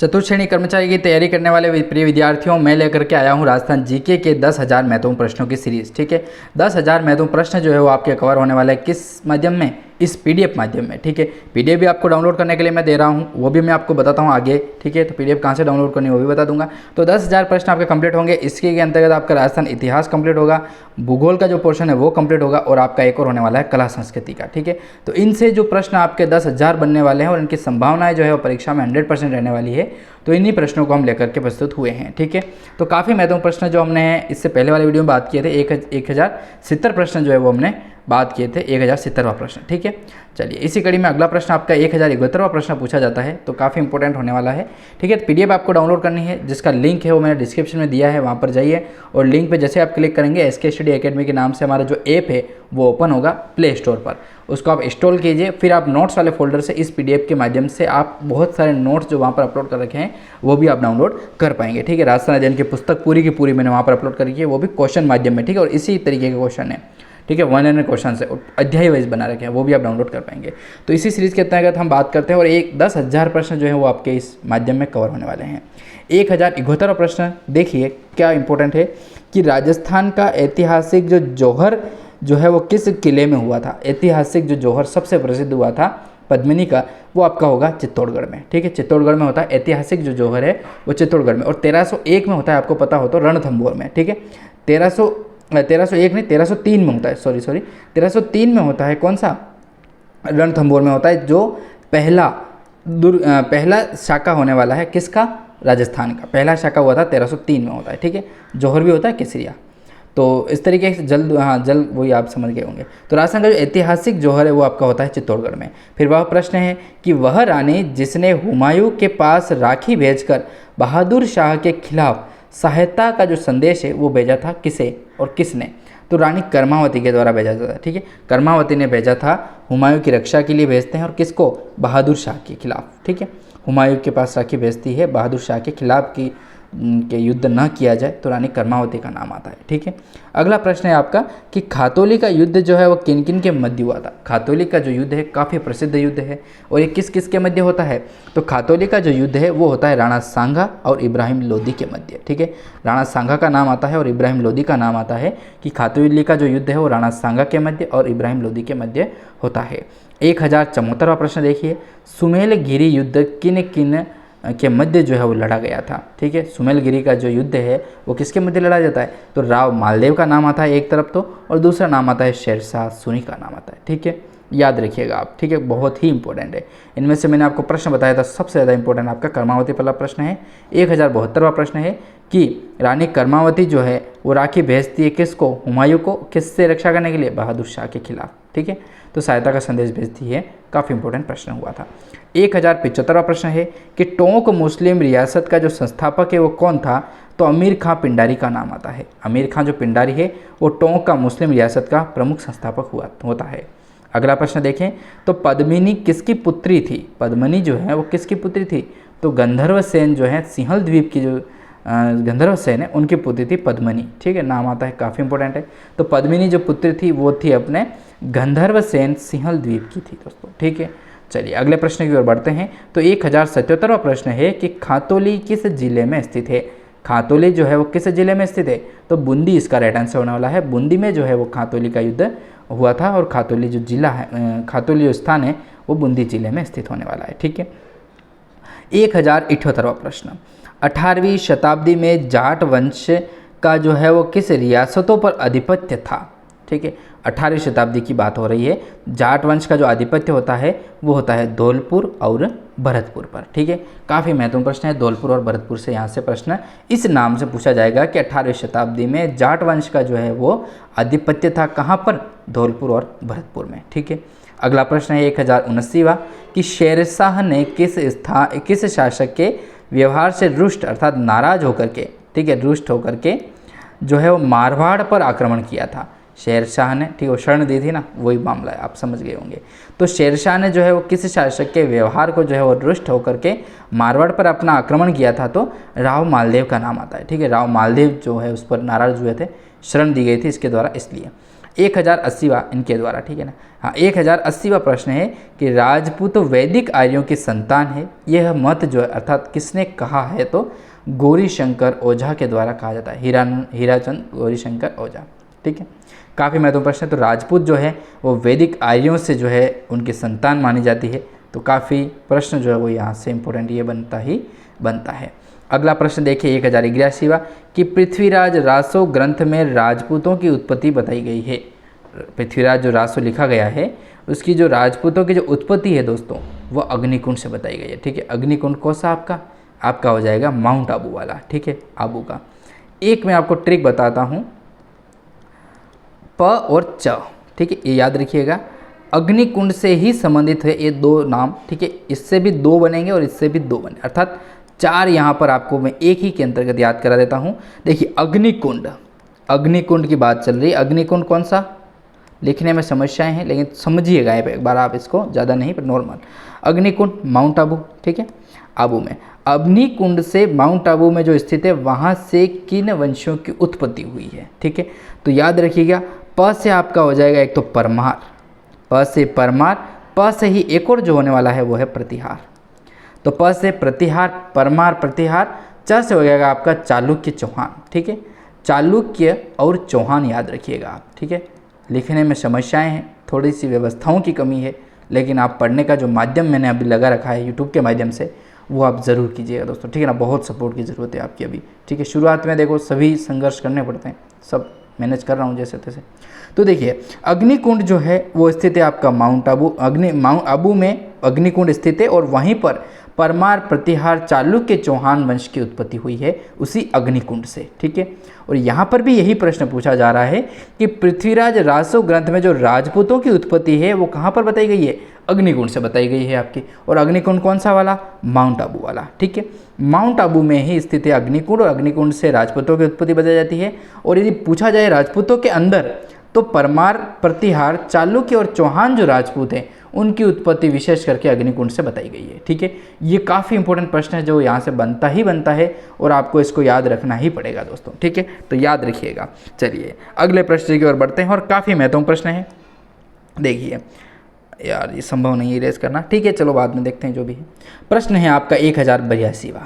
चतुर्थ श्रेणी कर्मचारी की तैयारी करने वाले प्रिय विद्यार्थियों, मैं लेकर के आया हूं राजस्थान जीके के 10,000 महत्वपूर्ण प्रश्नों की सीरीज। ठीक है, 10,000 महत्वपूर्ण प्रश्न जो है वो आपके कवर होने वाला है किस माध्यम में, इस पीडीएफ माध्यम में। ठीक है, पीडीएफ भी आपको डाउनलोड करने के लिए मैं दे रहा हूं, वो भी मैं आपको बताता हूं आगे। ठीक है, तो पीडीएफ कहां से डाउनलोड करनी है वो भी बता दूंगा। तो 10,000 प्रश्न आपके कंप्लीट होंगे। इसके अंतर्गत आपका राजस्थान इतिहास कंप्लीट होगा, भूगोल का जो पोर्शन है वो कंप्लीट होगा, और आपका एक और होने वाला है कला संस्कृति का। ठीक है, तो इनसे जो प्रश्न आपके 10,000 बनने वाले हैं और इनकी संभावनाएं जो है वो परीक्षा में 100% रहने वाली है, तो इन्हीं प्रश्नों को हम लेकर के प्रस्तुत हुए हैं। ठीक है, तो काफ़ी महत्वपूर्ण प्रश्न जो हमने इससे पहले वाले वीडियो में बात किए थे, 1070 प्रश्न जो है वो हमने बात किए थे, 1070वां प्रश्न। ठीक है, चलिए इसी कड़ी में अगला प्रश्न आपका 1071वां प्रश्न पूछा जाता है, तो काफ़ी इंपॉर्टेंट होने वाला है। ठीक है, तो पीडीएफ आपको डाउनलोड करनी है, जिसका लिंक है वो मैंने डिस्क्रिप्शन में दिया है, वहाँ पर जाइए और लिंक पे जैसे आप क्लिक करेंगे एसके स्टडी एकेडमी के नाम से हमारा जो ऐप है वो ओपन होगा प्ले स्टोर पर, उसको आप इंस्टॉल कीजिए। फिर आप नोट्स वाले फोल्डर से इस पीडीएफ के माध्यम से आप बहुत सारे नोट्स जो वहाँ पर अपलोड कर रखे हैं वो भी आप डाउनलोड कर पाएंगे। ठीक है, राजस्थान अध्ययन की पुस्तक पूरी की पूरी मैंने वहाँ पर अपलोड कर रखी है, वो भी क्वेश्चन माध्यम में। ठीक है, और इसी तरीके के क्वेश्चन है। ठीक है, 100 क्वेश्चन है, अध्याय वाइज बना रखे हैं, वो भी आप डाउनलोड कर पाएंगे। तो इसी सीरीज़ के अंतर्गत हम बात करते हैं, और 10,000 प्रश्न जो है वो आपके इस माध्यम में कवर होने वाले हैं। 1071वां प्रश्न देखिए क्या इंपॉर्टेंट है कि राजस्थान का ऐतिहासिक जो जौहर जो है वो किस किले में हुआ था। ऐतिहासिक जो जौहर सबसे प्रसिद्ध हुआ था पद्मिनी का, वो आपका होगा चित्तौड़गढ़ में। ठीक है, चित्तौड़गढ़ में होता है ऐतिहासिक जो जौहर है वो चित्तौड़गढ़ में। और 1301 में होता है, आपको पता हो तो, रणथंभौर में। ठीक है, 1301 नहीं 1303 में होता है, सॉरी 1303 में होता है, कौन सा, रणथंभौर में होता है, जो पहला शाखा होने वाला है किसका, राजस्थान का पहला शाखा हुआ था 1303 में होता है। ठीक है, जौहर भी होता है केसरिया। तो इस तरीके से जल्द वही आप समझ गए होंगे। तो राजस्थान का जो ऐतिहासिक जौहर है वो आपका होता है चित्तौड़गढ़ में। फिर वह प्रश्न है कि वह रानी जिसने हुमायूं के पास राखी भेजकर बहादुर शाह के खिलाफ सहायता का जो संदेश है वो भेजा था, किसे और किसने। तो रानी कर्मावती के द्वारा भेजा जाता है। ठीक है, कर्मावती ने भेजा था, हुमायूं की रक्षा के लिए भेजते हैं, और किसको, बहादुर शाह के खिलाफ। ठीक है, हुमायूं के पास राखी भेजती है बहादुर शाह के खिलाफ की के युद्ध न किया जाए, तो रानी कर्मावती का नाम आता है। ठीक है, अगला प्रश्न है आपका कि खातौली का युद्ध जो है वो किन किन के मध्य हुआ था। खातौली का जो युद्ध है काफ़ी प्रसिद्ध युद्ध है, और ये किस किस के मध्य होता है, तो खातौली का जो युद्ध है वो होता है राणा सांगा और इब्राहिम लोदी के मध्य। ठीक है, राणा सांगा का नाम आता है और इब्राहिम लोदी का नाम आता है, कि खातौली का जो युद्ध है वो राणा सांगा के मध्य और इब्राहिम लोदी के मध्य होता है। 1074वां प्रश्न देखिए, सुमेलगिरी युद्ध किन किन के मध्य जो है वो लड़ा गया था। ठीक है, सुमेलगिरी का जो युद्ध है वो किसके मध्य लड़ा जाता है, तो राव मालदेव का नाम आता है एक तरफ तो, और दूसरा नाम आता है शेरशाह सूरी का नाम आता है। ठीक है, याद रखिएगा आप। ठीक है, बहुत ही इंपॉर्टेंट है। इनमें से मैंने आपको प्रश्न बताया था, सबसे ज़्यादा इंपॉर्टेंट आपका कर्मावती वाला प्रश्न है। 1072वां प्रश्न है कि रानी कर्मावती जो है वो राखी भेजती है किसको, हुमायूं को, किससे रक्षा करने के लिए, बहादुर शाह के खिलाफ। ठीक है, तो सहायता का संदेश भेजती है, काफ़ी इंपॉर्टेंट प्रश्न हुआ था। 1075वां प्रश्न है कि टोंक मुस्लिम रियासत का जो संस्थापक है वो कौन था, तो अमीर खां पिंडारी का नाम आता है। अमीर खां जो पिंडारी है वो टोंक का मुस्लिम रियासत का प्रमुख संस्थापक होता है। अगला प्रश्न देखें, तो पद्मिनी किसकी पुत्री थी। पद्मिनी जो है वो किसकी पुत्री थी, तो गंधर्व सेन जो है सिंहल द्वीप की जो गंधर्व सेन है उनकी पुत्री थी पद्मिनी। ठीक है, नाम आता है, काफ़ी इंपॉर्टेंट है। तो पद्मिनी जो पुत्री थी वो थी अपने गंधर्व सेन सिंहल द्वीप की थी दोस्तों। ठीक है, चलिए अगले प्रश्न की ओर बढ़ते हैं। तो 1077वां प्रश्न है कि खातौली किस जिले में स्थित है। खातौली जो है वो किस जिले में स्थित है, तो बूंदी इसका राइट आंसर होने वाला है। बूंदी में जो है वो खातौली का युद्ध हुआ था, और खातौली जो जिला है, खातौली जो स्थान है वो बूंदी जिले में स्थित होने वाला है। ठीक है, 1078वां प्रश्न, 18वीं शताब्दी में जाट वंश का जो है वो किस रियासतों पर आधिपत्य था। ठीक है, 18वीं शताब्दी की बात हो रही है। जाट वंश का जो आधिपत्य होता है वो होता है धौलपुर और भरतपुर पर। ठीक है, काफ़ी महत्वपूर्ण प्रश्न है, धौलपुर और भरतपुर से यहाँ से प्रश्न इस नाम से पूछा जाएगा कि 18वीं शताब्दी में जाट वंश का जो है वो आधिपत्य था कहाँ पर, धौलपुर और भरतपुर में। ठीक है, अगला प्रश्न है 1079वां कि शेरशाह ने किस शासक के व्यवहार से रुष्ट अर्थात नाराज होकर के, ठीक है, रुष्ट होकर के जो है वो मारवाड़ पर आक्रमण किया था। शेरशाह ने, ठीक है, वो शरण दी थी ना, वही मामला है, आप समझ गए होंगे। तो शेरशाह ने जो है वो किस शासक के व्यवहार को जो है वो रुष्ट होकर के मारवाड़ पर अपना आक्रमण किया था, तो राव मालदेव का नाम आता है। ठीक है, राव मालदेव जो है उस पर नाराज हुए थे, शरण दी गई थी इसके द्वारा, इसलिए 1080वां इनके द्वारा, ठीक है ना। हाँ, 1080वां प्रश्न है कि राजपूत वैदिक आर्यों की संतान है, यह मत जो है अर्थात किसने कहा है, तो गौरीशंकर ओझा के द्वारा कहा जाता है, हीराचंद गौरीशंकर ओझा, ठीक है। काफ़ी महत्वपूर्ण प्रश्न है। तो राजपूत जो है वो वैदिक आर्यों से जो है उनकी संतान मानी जाती है, तो काफ़ी प्रश्न जो है वो यहाँ से इम्पोर्टेंट ये बनता है। अगला प्रश्न देखिए 1081वां कि पृथ्वीराज रासो ग्रंथ में राजपूतों की उत्पत्ति बताई गई है। पृथ्वीराज जो रासो लिखा गया है उसकी जो राजपूतों की जो उत्पत्ति है दोस्तों वो अग्निकुंड से बताई गई है, ठीक है। अग्निकुंड कौन सा आपका हो जाएगा माउंट आबू वाला, ठीक है, आबू का। एक मैं आपको ट्रिक बताता हूँ, प और च, ठीक है, ये याद रखिएगा, अग्निकुंड से ही संबंधित है ये दो नाम, ठीक है। इससे भी दो बनेंगे और इससे भी दो बने, अर्थात 4 यहाँ पर आपको मैं एक ही के अंतर्गत याद करा देता हूँ। देखिए अग्निकुंड की बात चल रही है। अग्निकुंड कौन सा, लिखने में समस्याएं हैं लेकिन समझिएगा एक बार आप इसको, ज़्यादा नहीं पर नॉर्मल। अग्निकुंड माउंट आबू, ठीक है, आबू में अग्निकुंड से माउंट आबू में जो स्थित है वहाँ से किन वंशों की उत्पत्ति हुई है, ठीक है। तो याद रखिएगा प से आपका हो जाएगा एक तो परमार, प से परमार, प से ही एक और जो होने वाला है वो है प्रतिहार। तो प से प्रतिहार, परमार, प्रतिहार, च से हो जाएगा आपका चालुक्य चौहान, ठीक है। चालुक्य और चौहान याद रखिएगा आप, ठीक है। लिखने में समस्याएं हैं, थोड़ी सी व्यवस्थाओं की कमी है, लेकिन आप पढ़ने का जो माध्यम मैंने अभी लगा रखा है यूट्यूब के माध्यम से वो आप ज़रूर कीजिएगा दोस्तों, ठीक है ना। बहुत सपोर्ट की ज़रूरत है आपकी अभी, ठीक है। शुरुआत में देखो सभी संघर्ष करने पड़ते हैं, सब मैनेज कर रहा हूँ जैसे तैसे। तो देखिए अग्निकुंड जो है वो स्थित है आपका माउंट आबू, आबू में अग्निकुंड स्थित है और वहीं पर परमार, प्रतिहार, चालुक्य चौहान वंश की उत्पत्ति हुई है उसी अग्निकुंड से, ठीक है। और यहाँ पर भी यही प्रश्न पूछा जा रहा है कि पृथ्वीराज रासो ग्रंथ में जो राजपूतों की उत्पत्ति है वो कहाँ पर बताई गई है, अग्निकुंड से बताई गई है आपकी। और अग्निकुंड कौन सा वाला, माउंट आबू वाला, ठीक है। माउंट आबू में ही स्थित है अग्निकुंड और अग्निकुंड से राजपूतों की उत्पत्ति बताई जाती है। और यदि पूछा जाए राजपूतों के अंदर तो परमार, प्रतिहार, चालुक्य और चौहान जो राजपूत हैं उनकी उत्पत्ति विशेष करके अग्निकुंड से बताई गई है, ठीक है। ये काफ़ी इंपॉर्टेंट प्रश्न है जो यहाँ से बनता है और आपको इसको याद रखना ही पड़ेगा दोस्तों, ठीक है। तो याद रखिएगा। चलिए अगले प्रश्न की ओर बढ़ते हैं और काफ़ी महत्वपूर्ण प्रश्न है। देखिए यार ये संभव नहीं है इरेज करना, ठीक है, चलो बाद में देखते हैं जो भी है। प्रश्न है आपका 1082वां।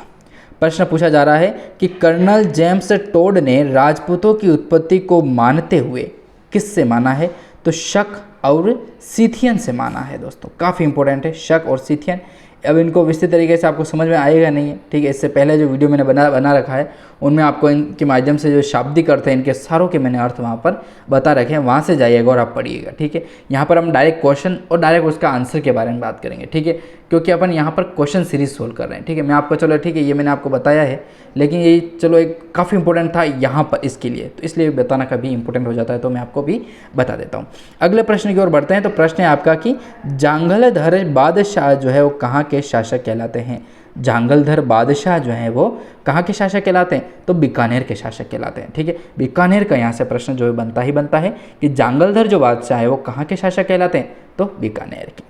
प्रश्न पूछा जा रहा है कि कर्नल जेम्स टोड ने राजपूतों की उत्पत्ति को मानते हुए किससे माना है, तो शक और सीथियन से माना है दोस्तों। काफ़ी इंपॉर्टेंट है शक और सीथियन। अब इनको विस्तृत तरीके से आपको समझ में आएगा नहीं है, ठीक है। इससे पहले जो वीडियो मैंने बना रखा है उनमें आपको इनके माध्यम से जो शाब्दिक अर्थ है इनके सारों के मैंने अर्थ वहाँ पर बता रखे हैं, वहाँ से जाइएगा और आप पढ़िएगा, ठीक है। यहाँ पर हम डायरेक्ट क्वेश्चन और डायरेक्ट उसका आंसर के बारे में बात करेंगे, ठीक है, क्योंकि अपन यहाँ पर क्वेश्चन सीरीज सोल्व कर रहे हैं, ठीक है। मैं आपको चलो ठीक है ये मैंने आपको बताया है, लेकिन ये चलो एक काफ़ी इंपॉर्टेंट था यहाँ पर इसके लिए, तो इसलिए बताना कभी इंपॉर्टेंट हो जाता है तो मैं आपको भी बता देता हूँ। अगले प्रश्न की ओर बढ़ते हैं। तो प्रश्न है आपका कि जांगलधर बादशाह जो है वो कहाँ के शासक कहलाते हैं। जांगलधर बादशाह जो हैं वो कहाँ के शासक कहलाते हैं, तो बीकानेर के शासक कहलाते हैं, ठीक है। बीकानेर का यहाँ से प्रश्न जो है बनता है कि जांगलधर जो बादशाह है वो कहाँ के शासक कहलाते हैं, तो बीकानेर के।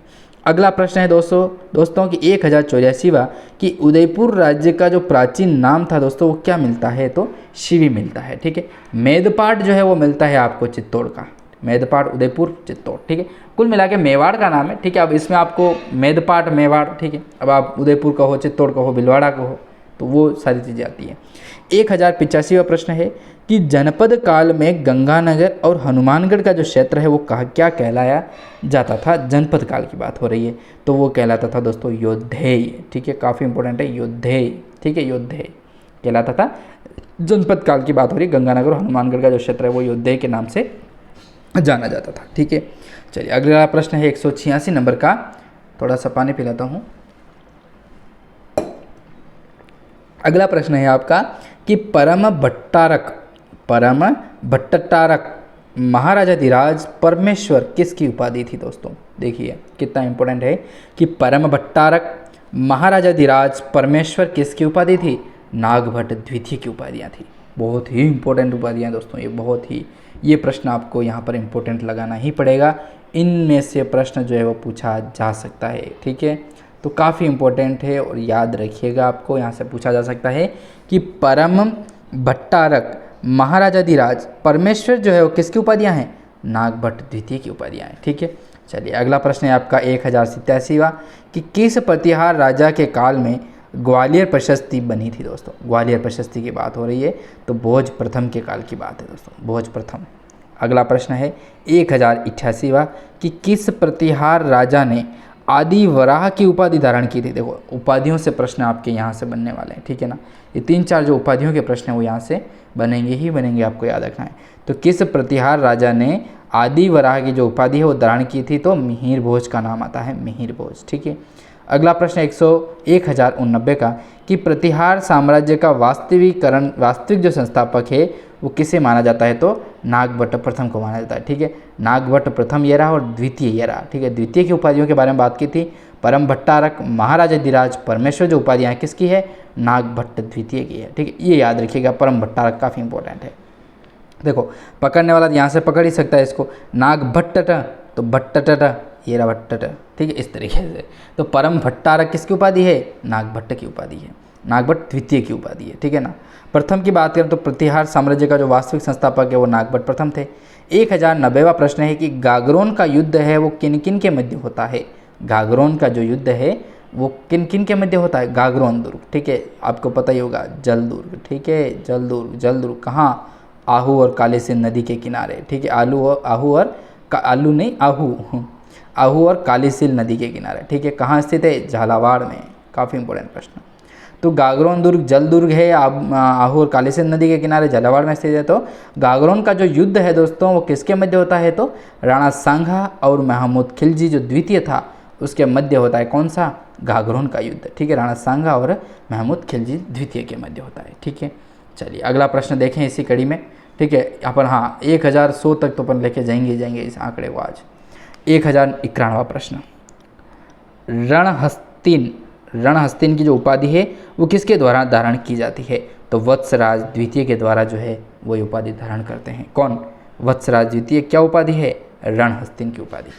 अगला प्रश्न है दोस्तों कि 1084वां कि उदयपुर राज्य का जो प्राचीन नाम था दोस्तों वो क्या मिलता है, तो शिवी मिलता है, ठीक है। मेदपाट जो है वो मिलता है आपको चित्तौड़ का, मेदपाट, उदयपुर, चित्तौड़, ठीक है। कुल मिला के मेवाड़ का नाम है, ठीक है। अब इसमें आपको मेदपाट, मेवाड़, ठीक है। अब आप उदयपुर कहो, चित्तौड़ कहो, भीलवाड़ा कहो, तो वो सारी चीज़ें आती हैं। 1085वां प्रश्न है कि जनपद काल में गंगानगर और हनुमानगढ़ का जो क्षेत्र है वो क्या कहलाया जाता था। जनपद काल की बात हो रही है तो वो कहलाता था दोस्तों योद्धेय, ठीक है। काफ़ी इंपॉर्टेंट है योद्धेय, ठीक है, योद्धेय कहलाता था। जनपद काल की बात हो रही है, गंगानगर और हनुमानगढ़ का जो क्षेत्र है वो योद्धेय के नाम से जाना जाता था, ठीक है। चलिए अगला प्रश्न है 186 नंबर का, थोड़ा सा पानी पिलाता हूँ। अगला प्रश्न है आपका कि परम भट्टारक महाराजाधिराज परमेश्वर किसकी उपाधि थी दोस्तों। देखिए कितना इंपॉर्टेंट है कि परम भट्टारक महाराजाधिराज परमेश्वर किसकी उपाधि थी, नागभट्ट द्वितीय की उपाधियाँ थी। बहुत ही इंपॉर्टेंट उपाधियाँ दोस्तों, ये बहुत ही, ये प्रश्न आपको यहाँ पर इंपॉर्टेंट लगाना ही पड़ेगा। इनमें से प्रश्न जो है वो पूछा जा सकता है, ठीक है। तो काफ़ी इंपॉर्टेंट है और याद रखिएगा, आपको यहाँ से पूछा जा सकता है कि परम भट्टारक महाराजाधिराज परमेश्वर जो है वो किसकी उपाधियाँ हैं, नागभट्ट द्वितीय की उपाधियाँ हैं। ठीक है, चलिए अगला प्रश्न है आपका 1087वां कि किस प्रतिहार राजा के काल में ग्वालियर प्रशस्ति बनी थी दोस्तों। ग्वालियर प्रशस्ति की बात हो रही है तो भोज प्रथम के काल की बात है दोस्तों, भोज प्रथम। अगला प्रश्न है 1088वां कि किस प्रतिहार राजा ने आदि वराह की उपाधि धारण की थी। देखो उपाधियों से प्रश्न आपके यहाँ से बनने वाले हैं, ठीक है ना। ये 3-4 जो उपाधियों के प्रश्न हैं वो यहाँ से बनेंगे ही बनेंगे, आपको याद रखना है। तो किस प्रतिहार राजा ने आदि वराह की जो उपाधि है वो धारण की थी, तो मिहिर भोज का नाम आता है, मिहिर भोज। ठीक है, अगला प्रश्न 1089 का कि प्रतिहार साम्राज्य का वास्तविक जो संस्थापक है वो किसे माना जाता है, तो नागभट्ट प्रथम को माना जाता है। ठीक है, नागभट्ट प्रथम ये रहा और द्वितीय ये रहा। ठीक है, द्वितीय की उपाधियों के बारे में बात की थी, परम भट्टारक, महाराजाधिराज, परमेश्वर जो उपाधियाँ हैं किसकी है, नागभट्ट द्वितीय की है। ठीक है, ये याद रखिएगा, परम भट्टारक काफ़ी इंपॉर्टेंट है। देखो पकड़ने वाला यहाँ से पकड़ ही सकता है इसको, नागभट्ट तो भट्ट ये रहा भट्ट। ठीक है, इस तरीके से तो परम भट्टारक किसकी उपाधि है, नागभट्ट की उपाधि है, नागभट्ट द्वितीय की उपाधि है। ठीक है ना। प्रथम की बात करें तो प्रतिहार साम्राज्य का जो वास्तविक संस्थापक है वो नागभट्ट प्रथम थे। 1090वां प्रश्न है कि गागरोन का युद्ध है वो किन किन के मध्य होता है। गागरोन का जो युद्ध है वो किन किन के मध्य होता है, गागरोन दुर्ग। ठीक है, आपको पता ही होगा, जल दुर्ग। ठीक है, जल दुर्ग कहाँ, आहू और काली सिंध नदी के किनारे। ठीक है, आहू और काली सिंध नदी के किनारे। ठीक है, कहाँ स्थित है, झालावाड़ में। काफ़ी इंपॉर्टेंट प्रश्न। तो गागरोन दुर्ग जल दुर्ग है आहू और काली सिंध नदी के किनारे झालावाड़ में स्थित है। तो गागरोन का जो युद्ध है दोस्तों वो किसके मध्य होता है, तो राणा सांगा और महमूद खिलजी जो द्वितीय था उसके मध्य होता है। कौन सा, गागरोन का युद्ध। ठीक है, राणा सांगा और महमूद खिलजी द्वितीय के मध्य होता है। ठीक है, चलिए अगला प्रश्न देखें इसी कड़ी में। ठीक है, अपन 1100 तक तो अपन लेके जाएंगे इस आंकड़े को आज। 1091वां प्रश्न, रणहस्तिन की जो उपाधि है वो किसके द्वारा धारण की जाती है, तो वत्सराज द्वितीय के द्वारा जो है वो उपाधि धारण करते हैं। कौन, वत्सराज द्वितीय। क्या उपाधि है, रणहस्तिन की उपाधि।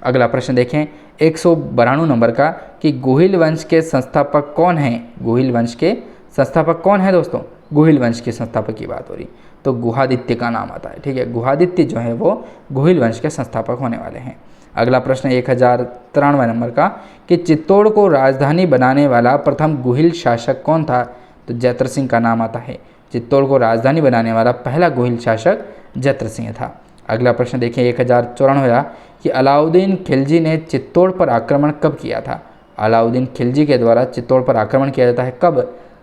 अगला प्रश्न देखें 192 नंबर का कि गुहिल वंश के संस्थापक कौन हैं। गुहिल वंश के संस्थापक कौन है दोस्तों, गुहिल वंश के संस्थापक की बात हो रही तो गुहादित्य का नाम आता है। ठीक है, गुहादित्य जो है वो गुहिल वंश के संस्थापक होने वाले हैं। अगला प्रश्न 1093 नंबर का कि चित्तौड़ को राजधानी बनाने वाला प्रथम गुहिल शासक कौन था, तो जैत्र सिंह का नाम आता है। चित्तौड़ को राजधानी बनाने वाला पहला गुहिल शासक जैत्र सिंह था। अगला प्रश्न देखें 1094 कि अलाउद्दीन खिलजी ने चित्तौड़ पर आक्रमण कब किया था। अलाउद्दीन खिलजी के द्वारा चित्तौड़ पर आक्रमण किया जाता है कब,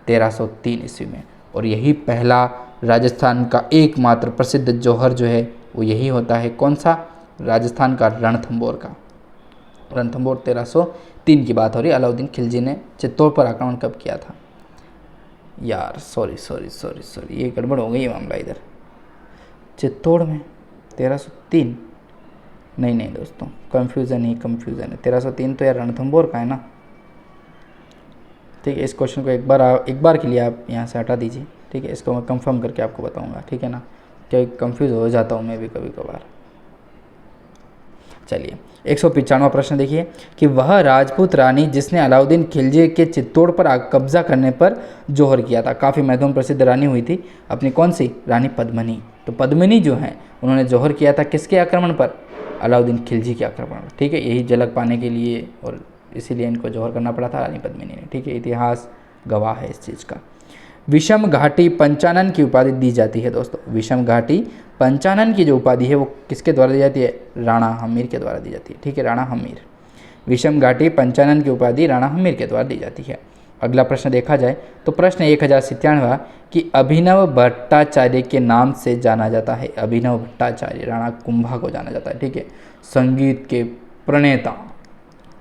1303 ईस्वी में। और यही पहला राजस्थान का एकमात्र प्रसिद्ध जौहर जो है वो यही होता है। कौन सा, राजस्थान का रणथंभौर का। रणथंभौर 1303 की बात हो रही है। अलाउद्दीन खिलजी ने चित्तौड़ पर आक्रमण कब किया था, यार सॉरी ये गड़बड़ हो गई मामला इधर। चित्तौड़ में 1303 नहीं दोस्तों, कंफ्यूजन है। 1303 तो यार रणथंभौर का है ना। ठीक है, इस क्वेश्चन को एक बार के लिए आप यहाँ से हटा दीजिए। ठीक है, इसको मैं कंफर्म करके आपको बताऊंगा। ठीक है ना, क्योंकि कंफ्यूज हो जाता हूँ मैं भी कभी कभार। चलिए 195वां प्रश्न देखिए कि वह राजपूत रानी जिसने अलाउद्दीन खिलजी के चित्तौड़ पर कब्जा करने पर जोहर किया था। काफ़ी महत्वपूर्ण प्रसिद्ध रानी हुई थी अपनी, कौन सी, रानी पद्मिनी। तो पद्मिनी जो है उन्होंने जोहर किया था किसके आक्रमण पर, अलाउद्दीन खिलजी के आक्रमण पर। ठीक है, यही झलक पाने के लिए और इसीलिए इनको जोहर करना पड़ा था रानी पद्मिनी ने। ठीक है, इतिहास गवाह है इस चीज़ का। विषम घाटी पंचानन की उपाधि दी जाती है दोस्तों। विषम घाटी पंचानन की जो उपाधि है वो किसके द्वारा दी जाती है, राणा हमीर के द्वारा दी जाती है। ठीक है, राणा हमीर। विषम घाटी पंचानन की उपाधि राणा हमीर के द्वारा दी जाती है। अगला प्रश्न देखा जाए तो प्रश्न 1097 कि अभिनव भट्टाचार्य के नाम से जाना जाता है। अभिनव भट्टाचार्य, राणा कुंभा को जाना जाता है। ठीक है, संगीत के प्रणेता,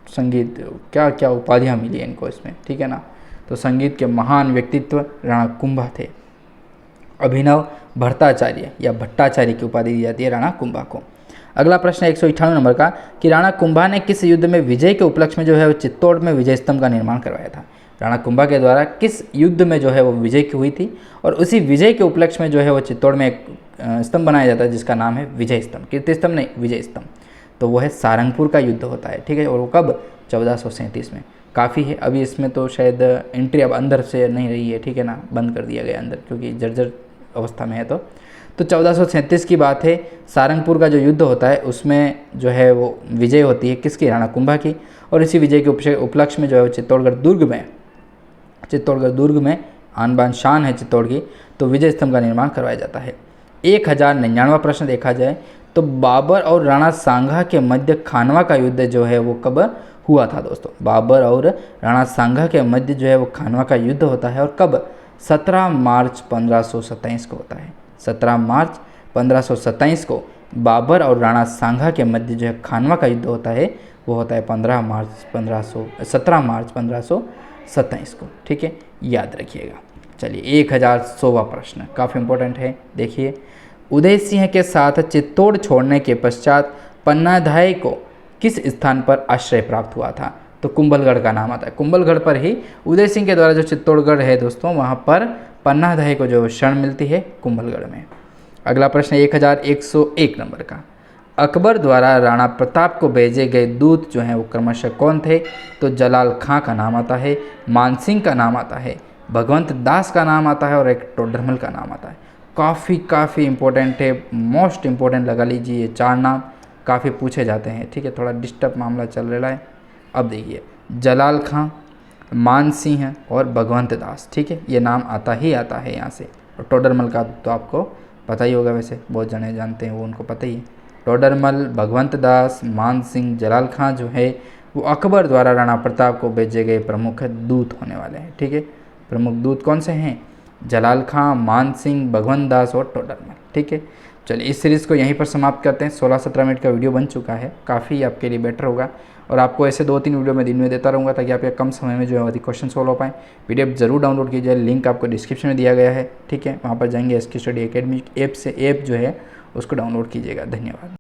संगीत क्या क्या उपाधियाँ मिली इनको इसमें। ठीक है ना, तो संगीत के महान व्यक्तित्व राणा कुंभा थे। अभिनव भट्टाचार्य या भट्टाचार्य की उपाधि दी जाती है राणा कुंभा को। अगला प्रश्न 198 नंबर का कि राणा कुंभा ने किस युद्ध में विजय के उपलक्ष्य में जो है वो चित्तौड़ में विजय स्तंभ का निर्माण करवाया था। राणा कुंभा के द्वारा किस युद्ध में जो है वो विजय की हुई थी और उसी विजय के उपलक्ष्य में जो है वो चित्तौड़ में एक स्तंभ बनाया जाता है जिसका नाम है विजय स्तंभ। कीर्ति स्तंभ नहीं, विजय स्तंभ। तो वो है सारंगपुर का युद्ध होता है। ठीक है, और वो कब, 1437 में। काफ़ी है, अभी इसमें तो शायद एंट्री अब अंदर से नहीं रही है। ठीक है ना, बंद कर दिया गया अंदर क्योंकि जर्जर अवस्था में है। तो 1437 की बात है, सारंगपुर का जो युद्ध होता है उसमें जो है वो विजय होती है किसकी, राणा कुंभा की। और इसी विजय के उपलक्ष्य में जो है वो चित्तौड़गढ़ दुर्ग में आन बान शान है चित्तौड़ की, तो विजय स्तंभ का निर्माण करवाया जाता है। 1099वां प्रश्न देखा जाए तो बाबर और राणा सांगा के मध्य खानवा का युद्ध जो है वो कब हुआ था दोस्तों। बाबर और राणा सांगा के मध्य जो है वो खानवा का युद्ध होता है और कब, 17 मार्च 1527 को होता है। 17 मार्च 1527 को बाबर और राणा सांगा के मध्य जो है खानवा का युद्ध होता है, वो होता है 17 मार्च 1527 को। ठीक है, याद रखिएगा। चलिए 1100वां प्रश्न काफ़ी इंपॉर्टेंट है, देखिए। उदय सिंह के साथ चित्तौड़ छोड़ने के पश्चात पन्नाधाय को किस स्थान पर आश्रय प्राप्त हुआ था, तो कुंभलगढ़ का नाम आता है। कुंभलगढ़ पर ही उदय सिंह के द्वारा जो चित्तौड़गढ़ है दोस्तों, वहाँ पर पन्नाधाय को जो शरण मिलती है कुंभलगढ़ में। अगला प्रश्न 1101 नंबर का, अकबर द्वारा राणा प्रताप को भेजे गए दूत जो हैं वो क्रमशः कौन थे, तो जलाल खां का नाम आता है, मानसिंह का नाम आता है, भगवंत दास का नाम आता है और एक टोडरमल का नाम आता है। काफ़ी इंपॉर्टेंट है, मोस्ट इम्पोर्टेंट लगा लीजिए, ये 4 नाम काफ़ी पूछे जाते हैं। ठीक है, थोड़ा डिस्टर्ब मामला चल रहा है। अब देखिए, जलाल खां, मान सिंह और भगवंत दास, ठीक है, ये नाम आता है यहाँ से। और टोडरमल का तो आपको पता ही होगा, वैसे बहुत जने जानते हैं, वो उनको पता ही है। टोडरमल, भगवंत दास, मान सिंह, जलाल खां जो है वो अकबर द्वारा राणा प्रताप को भेजे गए प्रमुख दूत होने वाले हैं। ठीक है, प्रमुख दूत कौन से हैं, जलाल खां, मान सिंह, भगवंत दास और टोडरमल। ठीक है, चलिए इस सीरीज़ को यहीं पर समाप्त करते हैं। 16-17 मिनट का वीडियो बन चुका है, काफ़ी आपके लिए बेटर होगा। और आपको ऐसे 2-3 वीडियो मैं दिन में देता रहूँगा ताकि आपके कम समय में जो है अधिक क्वेश्चन सोल्व हो पाएँ। पीडीएफ जरूर डाउनलोड कीजिए, लिंक आपको डिस्क्रिप्शन में दिया गया है। ठीक है, वहाँ पर जाएंगे SK स्टडी एकेडमी ऐप जो है उसको डाउनलोड कीजिएगा। धन्यवाद।